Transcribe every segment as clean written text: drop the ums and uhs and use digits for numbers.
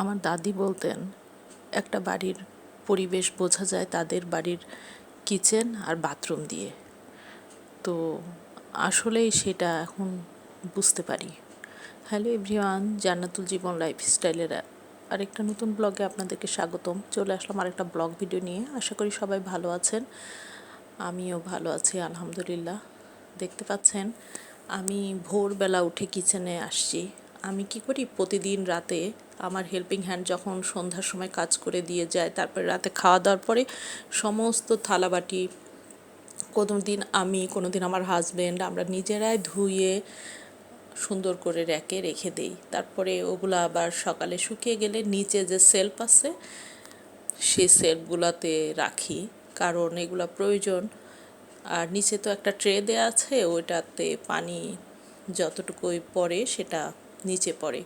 আমার দাদি বলতেন একটা বাড়ির পরিবেশ বোঝা যায় তাদের বাড়ির কিচেন আর বাথরুম দিয়ে। তো আসলেই সেটা এখন বুঝতে পারি। হ্যালো এভরিওয়ান, জান্নাতুল জীবন লাইফস্টাইলের আরেকটা নতুন ব্লগে আপনাদেরকে স্বাগতম। চলে আসলাম আরেকটা ব্লগ ভিডিও নিয়ে। আশা করি সবাই ভালো আছেন, আমিও ভালো আছি আলহামদুলিল্লাহ। দেখতে পাচ্ছেন আমি ভোরবেলা উঠে কিচেনে আসছি। আমি কি করি, প্রতিদিন রাতে আমার হেল্পিং হ্যান্ড যখন সন্ধ্যার সময় কাজ করে দিয়ে যায়, তারপরে রাতে খাওয়া দাওয়ার পরে সমস্ত থালাবাটি কোনো দিন আমি, কোনো দিন আমার হাজব্যান্ড, আমরা নিজেরাই ধুয়ে সুন্দর করে র্যাকে রেখে দেই। তারপরে ওগুলো আবার সকালে শুকিয়ে গেলে নিচে যে সেলফ আছে সেই সেলফগুলোতে রাখি, কারণ এগুলো প্রয়োজন। আর নিচে তো একটা ট্রে দেওয়া আছে, ওইটাতে পানি যতটুকুই পড়ে সেটা নিচে পড়ে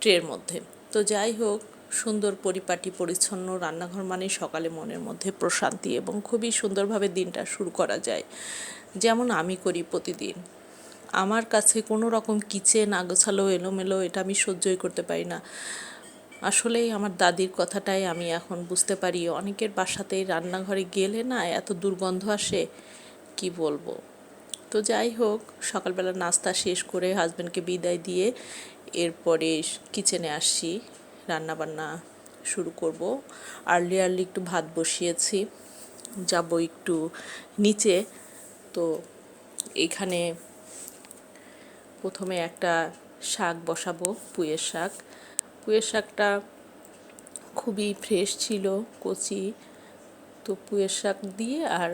ট্রের মধ্যে। তো যাই হোক, সুন্দর পরিপাটি পরিচ্ছন্ন রান্নাঘর মানে সকালে মনের মধ্যে প্রশান্তি এবং খুবই সুন্দরভাবে দিনটা শুরু করা যায়, যেমন আমি করি প্রতিদিন। আমার কাছে কোনো রকম কিচেন আগোছালো এলোমেলো এটা আমি সহ্যই করতে পারি না। আসলেই আমার দাদির কথাটাই আমি এখন বুঝতে পারি। অনেকের বাসাতেই রান্নাঘরে গেলে না এত দুর্গন্ধ আসে, কি বলবো। তো যাই হোক, সকালবেলা নাস্তা শেষ করে হাজব্যান্ডকে বিদায় দিয়ে এরপরে কিচেনে আসছি, রান্নাবান্না শুরু করব। আর্লি একটু ভাত বসিয়েছি, যাব একটু নিচে। তো এখানে প্রথমে একটা শাক বসাবো, পুঁইয়ের শাক। পুঁইয়ের শাকটা খুবই ফ্রেশ ছিল, কচি। তো পুঁইয়ের শাক দিয়ে আর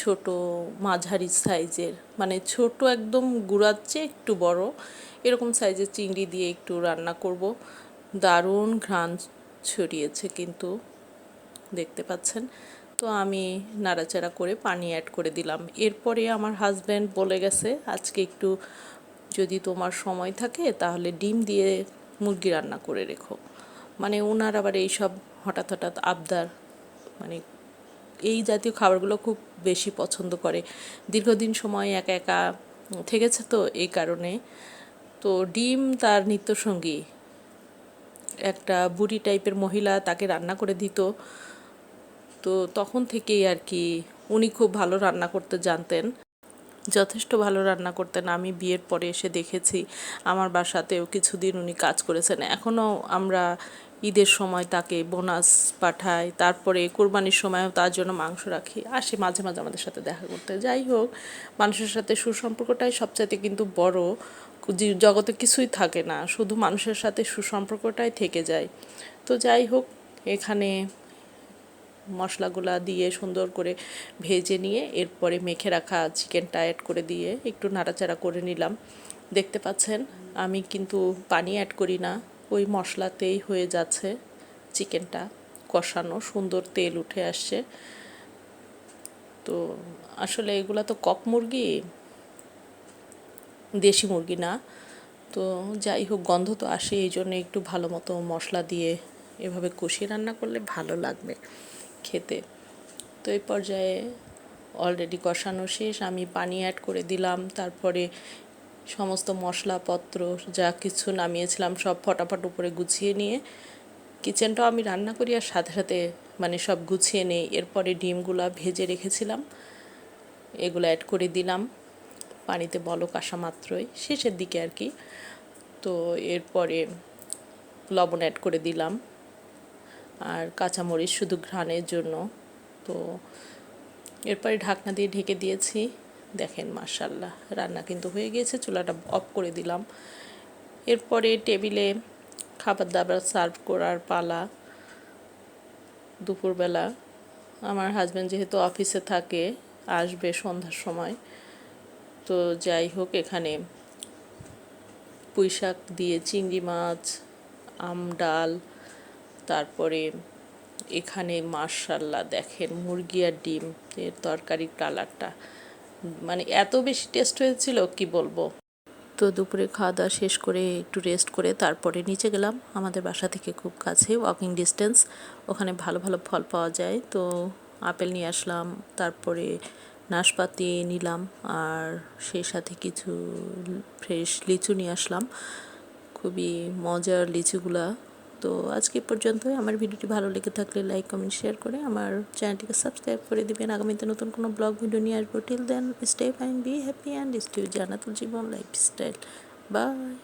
ছোট মাঝারি সাইজের, মানে ছোট একদম গুঁড়ার চেয়ে একটু বড় এরকম সাইজের চিংড়ি দিয়ে একটু রান্না করব। দারুণ ঘ্রাণ ছড়িয়েছে কিন্তু, দেখতে পাচ্ছেন। তো আমি নাড়াচাড়া করে পানি অ্যাড করে দিলাম। এরপরে আমার হাজব্যান্ড বলে গেছে, আজকে একটু যদি তোমার সময় থাকে তাহলে ডিম দিয়ে মুরগি রান্না করে রেখো। মানে ওনার আবার এইসব হঠাৎ হঠাৎ আবদার, মানে এই জাতীয় খাবারগুলো খুব বেশি পছন্দ করে। দীর্ঘদিন সময় একা একা থেকেছে তো এই কারণে। তো ডিম তার নিত্যসঙ্গী। একটা বুড়ি টাইপের মহিলা তাকে রান্না করে দিত। তো তখন থেকেই আর কি উনি খুব ভালো রান্না করতে জানতেন, যথেষ্ট ভালো রান্না করতেন। আমি বিয়ের পরে এসে দেখেছি আমার বাসাতেও কিছুদিন উনি কাজ করেছেন। এখনও আমরা ঈদের সময় তাকে বোনাস পাঠাই, তারপরে কোরবানির সময়ও তার জন্য মাংস রাখি, আসে মাঝে মাঝে আমাদের সাথে দেখা করতে। যাই হোক, মানুষের সাথে সুসম্পর্কটাই সবচাইতে কিন্তু বড়। জগতে কিছুই থাকে না, শুধু মানুষের সাথে সুসম্পর্কটাই থেকে যায়। তো যাই হোক, এখানে মশলাগুলা দিয়ে সুন্দর করে ভেজে নিয়ে এরপরে মেখে রাখা চিকেনটা অ্যাড করে দিয়ে একটু নাড়াচাড়া করে নিলাম। দেখতে পাচ্ছেন আমি কিন্তু পানি অ্যাড করি না, ওই মশলাতেই হয়ে যাচ্ছে চিকেনটা কষানো, সুন্দর তেল উঠে আসছে। তো আসলে এগুলা তো কক মুরগি, দেশি মুরগি না। তো যাই হোক, গন্ধ তো আসে, এই জন্য একটু ভালো মতো মশলা দিয়ে এভাবে কষিয়ে রান্না করলে ভালো লাগবে খেতে। তো এই পর্যায়ে অলরেডি কষানো শেষ, আমি পানি অ্যাড করে দিলাম। তারপরে সমস্ত মশলাপত্র যা কিছু নামিয়েছিলাম সব ফটাফট উপরে গুছিয়ে নিয়ে, কিচেনটাও আমি রান্না করি আর সাথে সাথে মানে সব গুছিয়ে নেই। এরপরে ডিমগুলা ভেজে রেখেছিলাম, এগুলো অ্যাড করে দিলাম পানিতে বলক আসা মাত্রই, শেষের দিকে আর কি। তো এরপরে লবণ অ্যাড করে দিলাম আর কাঁচামরিচ শুধু ঘ্রাণের জন্য। তো এরপরে ঢাকনা দিয়ে ঢেকে দিয়েছি। দেখেন মাশাআল্লাহ, রান্না কিন্তু হয়ে গিয়েছে। চুলাটা অফ করে দিলাম। এরপরে টেবিলে খাবার দাবার সার্ভ করার পালা। দুপুরবেলা আমার হাজব্যান্ড যেহেতু অফিসে থাকে, আসবে সন্ধ্যার সময়। তো যাই হোক, এখানে পুঁইশাক দিয়ে চিংড়ি মাছ, আম ডাল, তারপরে এখানে মাশাআল্লাহ দেখেন মুরগি আর ডিম এর তরকারির কালারটা মানে এত বেশি টেস্ট হয়েছিল কি বলবো। তো দুপুরে খাওয়া দাওয়া শেষ করে একটু রেস্ট করে তারপরে নিচে গেলাম। আমাদের বাসা থেকে খুব কাছে, ওয়াকিং ডিস্টেন্স, ওখানে ভালো ভালো ফল পাওয়া যায়। তো আপেল নিয়ে আসলাম, তারপরে নাশপাতি নিলাম, আর সেই সাথে কিছু ফ্রেশ লিচু নিয়ে আসলাম। খুবই মজার লিচুগুলা। তো আজকে পর্যন্তই। আমার ভিডিওটি ভালো লেগে থাকলে লাইক কমেন্ট শেয়ার করে আমার চ্যানেলটিকে সাবস্ক্রাইব করে দিবেন। আগামীতে নতুন কোনো ব্লগ ভিডিও নিয়ে আসবো। Till then stay fine, be happy and stay Jannatul Jibon lifestyle. By.